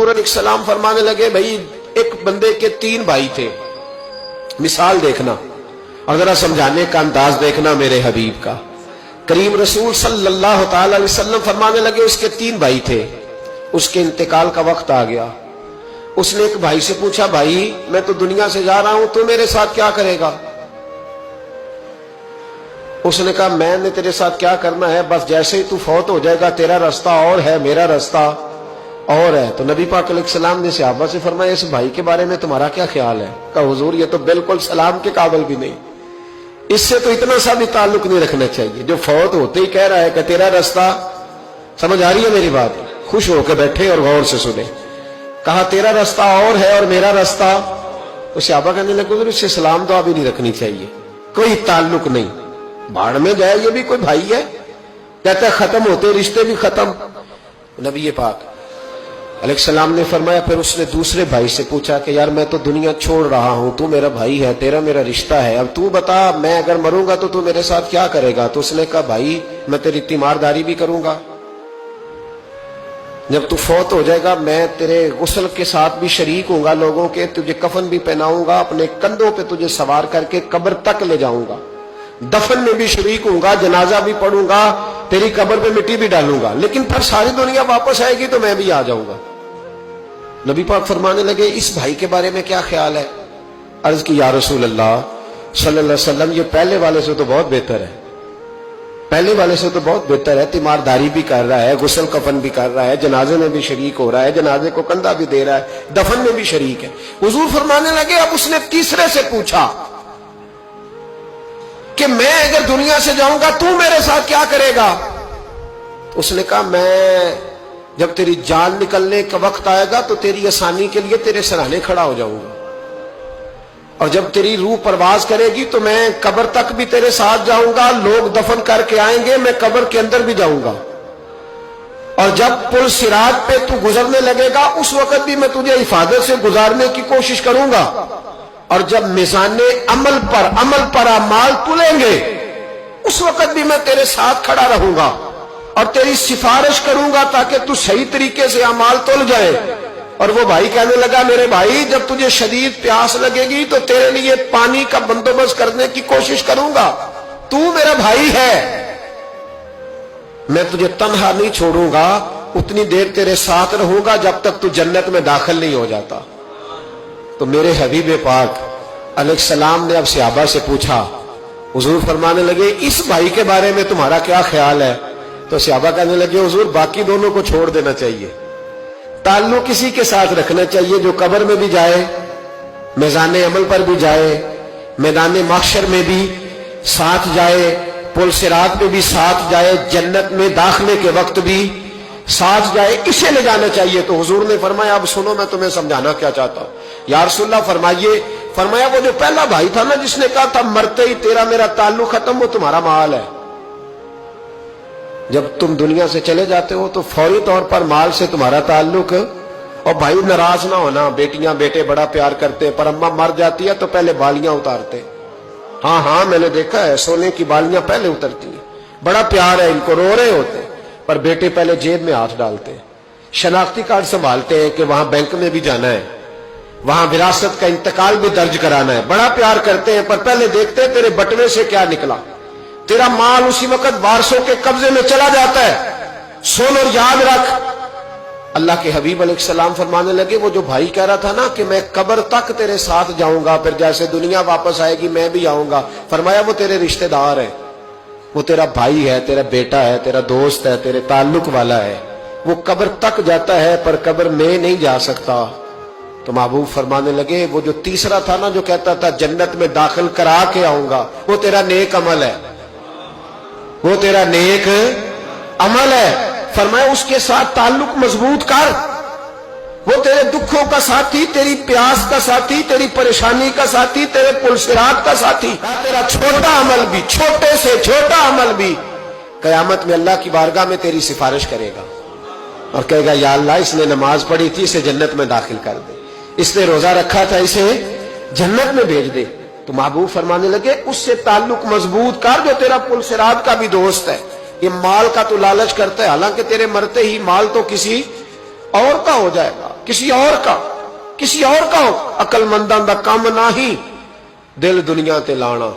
حضور علیہ السلام فرمانے لگے بھائی ایک بندے کے 3 بھائی تھے، مثال دیکھنا اور ذرا سمجھانے کا انداز دیکھنا میرے حبیب کا۔ کریم رسول صلی اللہ تعالی علیہ وسلم فرمانے لگے اس کے 3 بھائی تھے، اس کے انتقال کا وقت آ گیا۔ اس نے ایک بھائی سے پوچھا بھائی میں تو دنیا سے جا رہا ہوں، تو میرے ساتھ کیا کرے گا؟ اس نے کہا میں نے تیرے ساتھ کیا کرنا ہے، بس جیسے ہی تو فوت ہو جائے گا تیرا رستہ اور ہے میرا رستہ اور ہے۔ تو نبی پاک علیہ السلام نے صحابہ سے فرمایا اس بھائی کے بارے میں تمہارا کیا خیال ہے؟ کہا حضور یہ تو بالکل سلام کے قابل بھی نہیں، اس سے تو اتنا سا بھی تعلق نہیں رکھنا چاہیے، جو فوت ہوتے ہی کہہ رہا ہے کہ تیرا رستہ۔ سمجھ آ رہی ہے میری بات؟ خوش ہو کے بیٹھے اور غور سے سنے۔ کہا تیرا رستہ اور ہے اور میرا رستہ، تو صحابہ کہنے لگے حضور اس سے سلام دعا بھی نہیں رکھنی چاہیے، کوئی تعلق نہیں، بھاڑ میں جائے یہ بھی کوئی بھائی ہے؟ کہتا ہے ختم ہوتے رشتے بھی ختم۔ نبی پاک علیہ السلام نے فرمایا پھر اس نے دوسرے بھائی سے پوچھا کہ یار میں تو دنیا چھوڑ رہا ہوں، تو میرا بھائی ہے، تیرا میرا رشتہ ہے، اب تو بتا میں اگر مروں گا تو میرے ساتھ کیا کرے گا؟ تو اس نے کہا بھائی میں تیری تیمارداری بھی کروں گا، جب تو فوت ہو جائے گا میں تیرے غسل کے ساتھ بھی شریک ہوں گا، لوگوں کے تجھے کفن بھی پہناؤں گا، اپنے کندھوں پہ تجھے سوار کر کے قبر تک لے جاؤں گا، دفن میں بھی شریک ہوں گا، جنازہ بھی پڑھوں گا، تیری قبر پہ مٹی بھی ڈالوں گا، لیکن پھر ساری دنیا واپس آئے گی تو میں بھی آ جاؤں گا۔ نبی پاک فرمانے لگے اس بھائی کے بارے میں کیا خیال ہے؟ عرض کی یا رسول اللہ صلی اللہ علیہ وسلم یہ پہلے والے سے تو بہت بہتر ہے، پہلے والے سے تو بہت بہتر ہے، تیمارداری بھی کر رہا ہے، غسل کفن بھی کر رہا ہے، جنازے میں بھی شریک ہو رہا ہے، جنازے کو کندھا بھی دے رہا ہے، دفن میں بھی شریک ہے۔ حضور فرمانے لگے اب اس نے تیسرے سے پوچھا کہ میں اگر دنیا سے جاؤں گا تو میرے ساتھ کیا کرے گا؟ اس نے کہا میں جب تیری جان نکلنے کا وقت آئے گا تو تیری آسانی کے لیے تیرے سرانے کھڑا ہو جاؤں گا، اور جب تیری روح پرواز کرے گی تو میں قبر تک بھی تیرے ساتھ جاؤں گا، لوگ دفن کر کے آئیں گے میں قبر کے اندر بھی جاؤں گا، اور جب پل صراط پہ تو گزرنے لگے گا اس وقت بھی میں تجھے حفاظت سے گزارنے کی کوشش کروں گا، اور جب میزان عمل پر اعمال تلیں گے اس وقت بھی میں تیرے ساتھ کھڑا رہوں گا اور تیری سفارش کروں گا تاکہ تو صحیح طریقے سے اعمال تل جائے۔ اور وہ بھائی کہنے لگا میرے بھائی جب تجھے شدید پیاس لگے گی تو تیرے لیے پانی کا بندوبست کرنے کی کوشش کروں گا، تو میرا بھائی ہے، میں تجھے تنہا نہیں چھوڑوں گا، اتنی دیر تیرے ساتھ رہوں گا جب تک تو جنت میں داخل نہیں ہو جاتا۔ تو میرے حبیب پاک علیہ السلام نے اب صحابہ سے پوچھا، حضور فرمانے لگے اس بھائی کے بارے میں تمہارا کیا خیال ہے؟ تو صحابہ کہنے لگے حضور باقی دونوں کو چھوڑ دینا چاہیے، تعلق کسی کے ساتھ رکھنا چاہیے جو قبر میں بھی جائے، میزان عمل پر بھی جائے، میدان محشر میں بھی ساتھ جائے، پل صراط میں بھی ساتھ جائے، جنت میں داخلے کے وقت بھی ساتھ جائے، اسے لے جانا چاہیے۔ تو حضور نے فرمایا اب سنو میں تمہیں سمجھانا کیا چاہتا ہوں۔ یا رسول اللہ فرمائیے۔ فرمایا وہ جو پہلا بھائی تھا نا جس نے کہا تھا مرتے ہی تیرا میرا تعلق ختم، وہ تمہارا مال ہے، جب تم دنیا سے چلے جاتے ہو تو فوری طور پر مال سے تمہارا تعلق۔ اور بھائی ناراض نہ ہونا، بیٹیاں بیٹے بڑا پیار کرتے، پر اماں مر جاتی ہے تو پہلے بالیاں اتارتے، ہاں میں نے دیکھا ہے سونے کی بالیاں پہلے اترتی ہیں، بڑا پیار ہے ان کو، رو رہے ہوتے، پر بیٹے پہلے جیب میں ہاتھ ڈالتے، شناختی کارڈ سنبھالتے ہیں کہ وہاں بینک میں بھی جانا ہے، وہاں وراثت کا انتقال بھی درج کرانا ہے، بڑا پیار کرتے ہیں، پر پہلے دیکھتے ہیں تیرے بٹوے سے کیا نکلا، تیرا مال اسی وقت وارثوں کے قبضے میں چلا جاتا ہے۔ سن اور یاد رکھ، اللہ کے حبیب علیہ السلام فرمانے لگے وہ جو بھائی کہہ رہا تھا نا کہ میں قبر تک تیرے ساتھ جاؤں گا، پھر جیسے دنیا واپس آئے گی میں بھی آؤں گا، فرمایا وہ تیرے رشتہ دار ہے، وہ تیرا بھائی ہے، تیرا بیٹا ہے، تیرا دوست ہے، تیرے تعلق والا ہے، وہ قبر تک جاتا ہے پر قبر میں نہیں جا سکتا۔ تو محبوب فرمانے لگے وہ جو تیسرا تھا نا جو کہتا تھا جنت میں داخل کرا کے آؤں گا، وہ تیرا نیک عمل ہے، وہ تیرا نیک عمل ہے، فرمایا اس کے ساتھ تعلق مضبوط کر، وہ تیرے دکھوں کا ساتھی، تیری پیاس کا ساتھی، تیری پریشانی کا ساتھی، تیرے پل صراط کا ساتھی، تیرا چھوٹا عمل بھی، چھوٹے سے چھوٹا عمل بھی قیامت میں اللہ کی بارگاہ میں تیری سفارش کرے گا اور کہے گا یا اللہ اس نے نماز پڑھی تھی اسے جنت میں داخل کر دے، اس نے روزہ رکھا تھا اسے جنت میں بھیج دے۔ تو محبوب فرمانے لگے اس سے تعلق مضبوط کر جو تیرا پل صراط کا بھی دوست ہے۔ یہ مال کا تو لالچ کرتا ہے، حالانکہ تیرے مرتے ہی مال تو کسی اور کا ہو جائے گا، کسی اور کا عقل منداں دا کم نہ ہی دل دنیا تے لانا۔